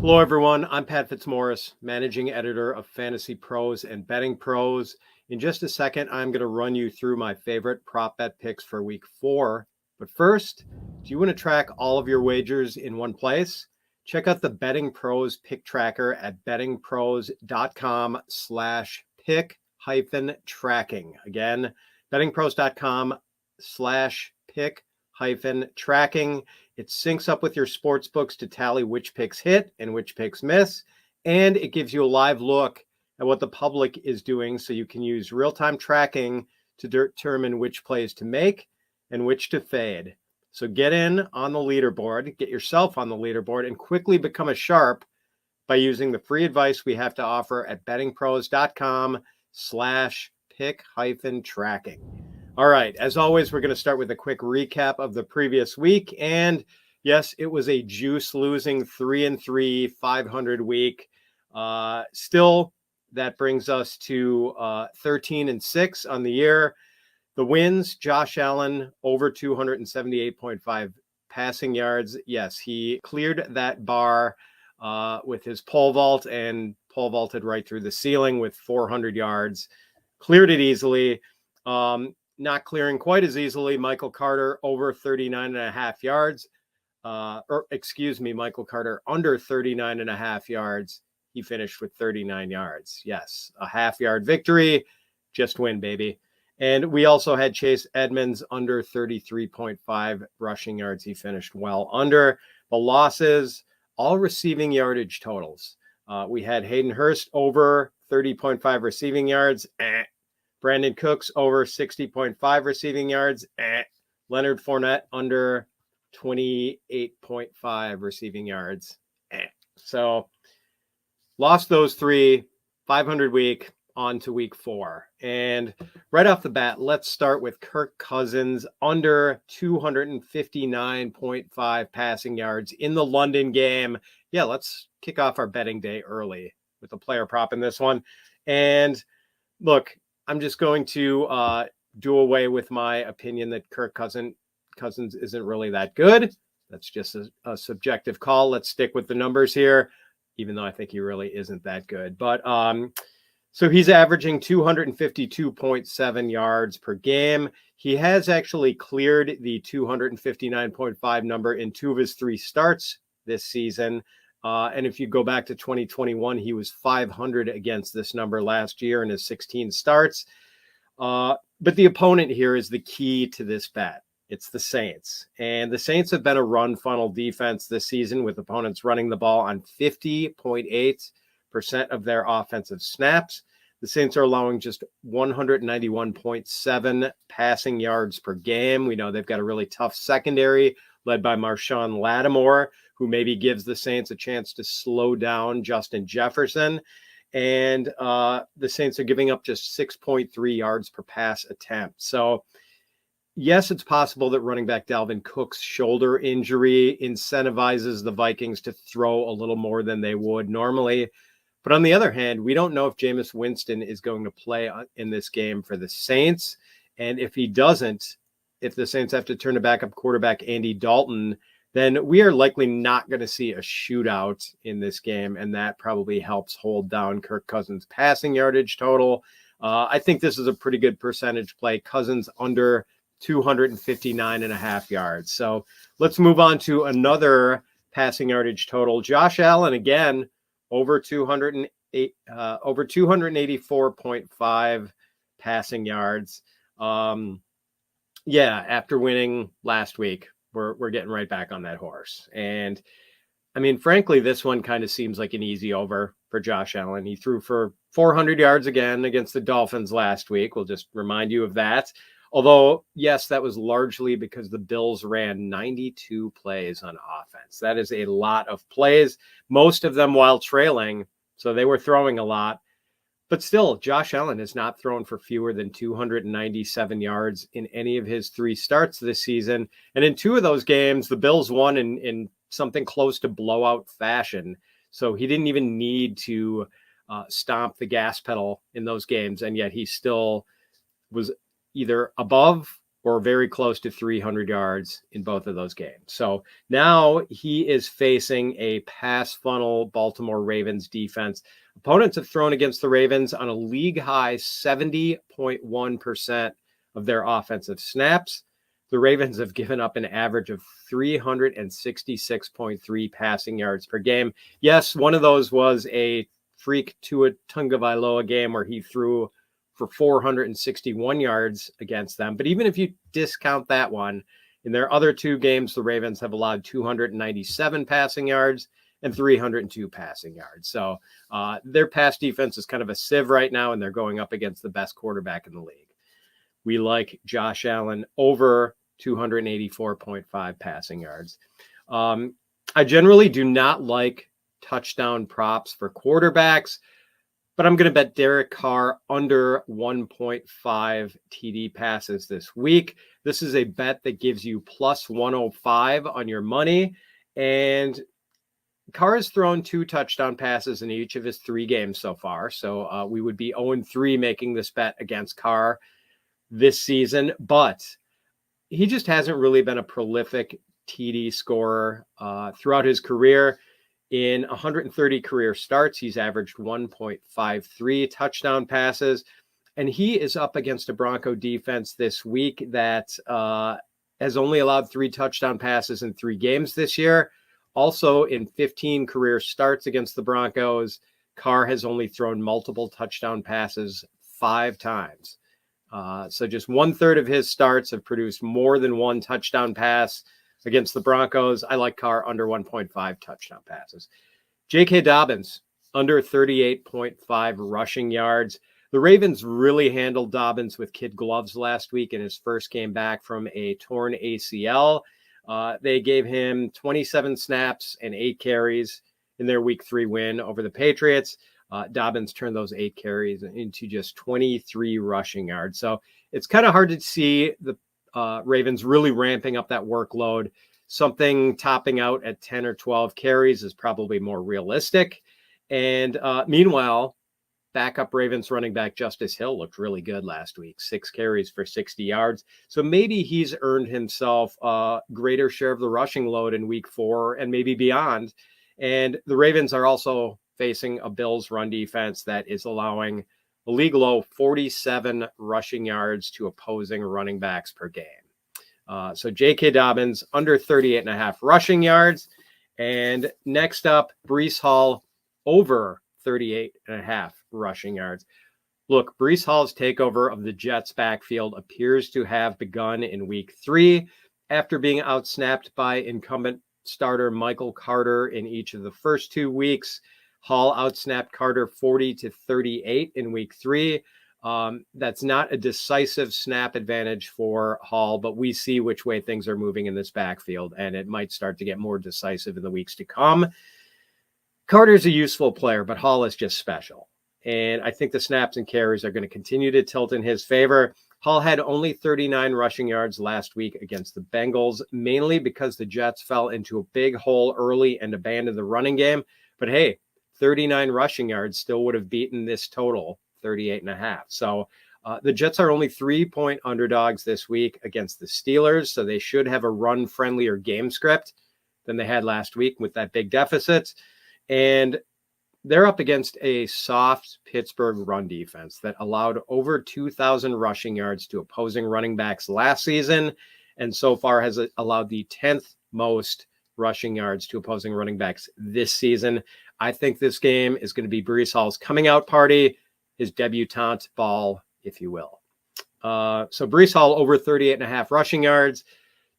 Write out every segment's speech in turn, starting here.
Hello, everyone. I'm Pat Fitzmaurice, managing editor of Fantasy Pros and Betting Pros. In just a second, I'm going to run you through my favorite prop bet picks for week 4. But first, do you want to track all of your wagers in one place? Check out the Betting Pros pick tracker at bettingpros.com/pick-tracking. Again, bettingpros.com/pick-tracking. It syncs up with your sports books to tally which picks hit and which picks miss. And it gives you a live look at what the public is doing, so you can use real-time tracking to determine which plays to make and which to fade. So get in on the leaderboard, get yourself on the leaderboard, and quickly become a sharp by using the free advice we have to offer at bettingpros.com/pick-tracking. All right, as always, we're going to start with a quick recap of the previous week. And yes, it was a juice-losing 3-3, 500 week. Still, that brings us to 13-6 on the year. The wins, Josh Allen over 278.5 passing yards. Yes, he cleared that bar with his pole vault and pole vaulted right through the ceiling with 400 yards. Cleared it easily. Not clearing quite as easily, Michael Carter over 39.5 yards. Michael Carter under 39.5 yards. He finished with 39 yards. Yes, a half-yard victory. Just win, baby. And we also had Chase Edmonds under 33.5 rushing yards. He finished well under. The losses, all receiving yardage totals. We had Hayden Hurst over 30.5 receiving yards. Brandon Cooks over 60.5 receiving yards. Leonard Fournette under 28.5 receiving yards. So lost those three, 500 week, on to week 4. And right off the bat, let's start with Kirk Cousins under 259.5 passing yards in the London game. Yeah, let's kick off our betting day early with a player prop in this one. And look, I'm just going to do away with my opinion that Kirk Cousins isn't really that good. That's just a subjective call. Let's stick with the numbers here, even though I think he really isn't that good. But so he's averaging 252.7 yards per game. He has actually cleared the 259.5 number in 2 of his 3 starts this season. And if you go back to 2021, he was 500 against this number last year in his 16 starts. But the opponent here is the key to this bet. It's the Saints. And the Saints have been a run funnel defense this season, with opponents running the ball on 50.8% of their offensive snaps. The Saints are allowing just 191.7 passing yards per game. We know they've got a really tough secondary led by Marshawn Lattimore, who maybe gives the Saints a chance to slow down Justin Jefferson. And the Saints are giving up just 6.3 yards per pass attempt. So, yes, it's possible that running back Dalvin Cook's shoulder injury incentivizes the Vikings to throw a little more than they would normally. But on the other hand, we don't know if Jameis Winston is going to play in this game for the Saints. And if he doesn't, if the Saints have to turn to backup quarterback Andy Dalton, then we are likely not going to see a shootout in this game, and that probably helps hold down Kirk Cousins' passing yardage total. I think this is a pretty good percentage play. Cousins under 259.5 yards. So let's move on to another passing yardage total. Josh Allen, again, over 284.5 passing yards. After winning last week, we're getting right back on that horse. And I mean, frankly, this one kind of seems like an easy over for Josh Allen. He threw for 400 yards again against the Dolphins last week. We'll just remind you of that. Although, yes, that was largely because the Bills ran 92 plays on offense. That is a lot of plays, most of them while trailing. So they were throwing a lot. But still, Josh Allen has not thrown for fewer than 297 yards in any of his 3 starts this season. And in 2 of those games, the Bills won in something close to blowout fashion. So he didn't even need to stomp the gas pedal in those games. And yet he still was either above or very close to 300 yards in both of those games. So now he is facing a pass funnel Baltimore Ravens defense. Opponents have thrown against the Ravens on a league high 70.1% of their offensive snaps. The Ravens have given up an average of 366.3 passing yards per game. Yes, one of those was a freak Tua Tagovailoa game where he threw for 461 yards against them. But even if you discount that one, in their other two games, the Ravens have allowed 297 passing yards and 302 passing yards. So their pass defense is kind of a sieve right now, and they're going up against the best quarterback in the league. We like Josh Allen over 284.5 passing yards. I generally do not like touchdown props for quarterbacks, but I'm going to bet Derek Carr under 1.5 TD passes this week. This is a bet that gives you plus 105 on your money. And Carr has thrown 2 touchdown passes in each of his 3 games so far. So we would be 0-3 making this bet against Carr this season. But he just hasn't really been a prolific TD scorer throughout his career. In 130 career starts, he's averaged 1.53 touchdown passes, and he is up against a Bronco defense this week that has only allowed 3 touchdown passes in 3 games this year. Also, in 15 career starts against the Broncos, Carr has only thrown multiple touchdown passes 5 times. So just 1/3 of his starts have produced more than 1 touchdown pass against the Broncos. I like Carr under 1.5 touchdown passes. J.K. Dobbins, under 38.5 rushing yards. The Ravens really handled Dobbins with kid gloves last week in his first game back from a torn ACL. They gave him 27 snaps and 8 carries in their week 3 win over the Patriots. Dobbins turned those 8 carries into just 23 rushing yards. So it's kind of hard to see the Ravens really ramping up that workload. Something topping out at 10 or 12 carries is probably more realistic. And meanwhile, backup Ravens running back Justice Hill looked really good last week, 6 carries for 60 yards. So maybe he's earned himself a greater share of the rushing load in week 4 and maybe beyond. And the Ravens are also facing a Bills run defense that is allowing a league low 47 rushing yards to opposing running backs per game. So J.K. Dobbins under 38.5 rushing yards. And next up, Breece Hall over 38.5 rushing yards. Look, Breece Hall's takeover of the Jets backfield appears to have begun in week 3 after being outsnapped by incumbent starter Michael Carter in each of the first 2 weeks. Hall outsnapped Carter 40-38 in week 3. That's not a decisive snap advantage for Hall, but we see which way things are moving in this backfield, and it might start to get more decisive in the weeks to come. Carter's a useful player, but Hall is just special. And I think the snaps and carries are going to continue to tilt in his favor. Hall had only 39 rushing yards last week against the Bengals, mainly because the Jets fell into a big hole early and abandoned the running game. But hey, 39 rushing yards still would have beaten this total, 38.5. So the Jets are only 3-point underdogs this week against the Steelers, so they should have a run-friendlier game script than they had last week with that big deficit. And they're up against a soft Pittsburgh run defense that allowed over 2,000 rushing yards to opposing running backs last season, and so far has allowed the 10th most rushing yards to opposing running backs this season. I think this game is going to be Breece Hall's coming out party, his debutante ball, if you will. So Breece Hall over 38.5 rushing yards.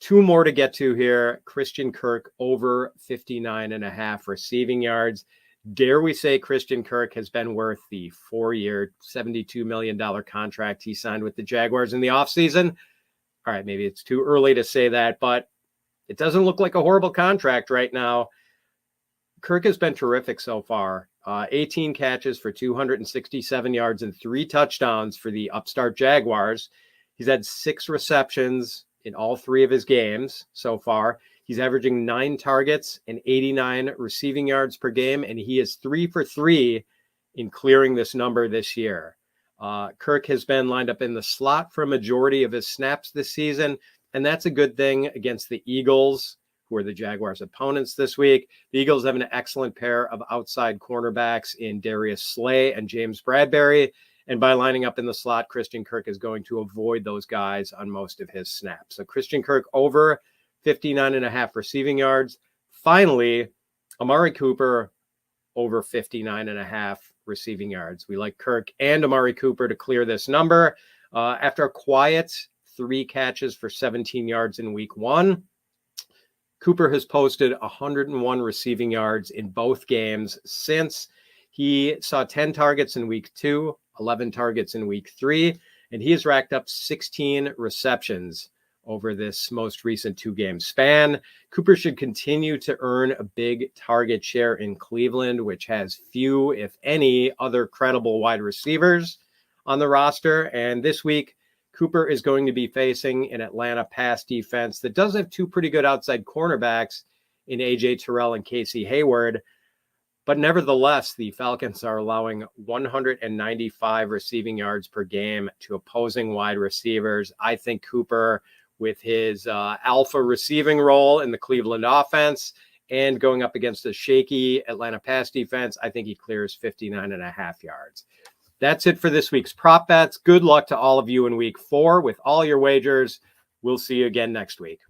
2 more to get to here. Christian Kirk over 59.5 receiving yards. Dare we say Christian Kirk has been worth the 4-year, $72 million contract he signed with the Jaguars in the offseason? All right, maybe it's too early to say that, but it doesn't look like a horrible contract right now. Kirk has been terrific so far. 18 catches for 267 yards and 3 touchdowns for the upstart Jaguars. He's had 6 receptions in all 3 of his games so far. He's averaging 9 targets and 89 receiving yards per game, and he is 3 for 3 in clearing this number this year. Kirk has been lined up in the slot for a majority of his snaps this season, and that's a good thing against the Eagles, who are the Jaguars' opponents this week. The Eagles have an excellent pair of outside cornerbacks in Darius Slay and James Bradbury, and by lining up in the slot, Christian Kirk is going to avoid those guys on most of his snaps. So Christian Kirk over 59.5 receiving yards. Finally, Amari Cooper over 59.5 receiving yards. We like Kirk and Amari Cooper to clear this number. After a quiet 3 catches for 17 yards in week 1, Cooper has posted 101 receiving yards in both games since. He saw 10 targets in week 2, 11 targets in week 3, and he has racked up 16 receptions over this most recent 2-game span. Cooper should continue to earn a big target share in Cleveland, which has few, if any, other credible wide receivers on the roster. And this week, Cooper is going to be facing an Atlanta pass defense that does have 2 pretty good outside cornerbacks in A.J. Terrell and Casey Hayward. But nevertheless, the Falcons are allowing 195 receiving yards per game to opposing wide receivers. I think Cooper, with his alpha receiving role in the Cleveland offense and going up against a shaky Atlanta pass defense, I think he clears 59.5 yards. That's it for this week's prop bets. Good luck to all of you in week 4 with all your wagers. We'll see you again next week.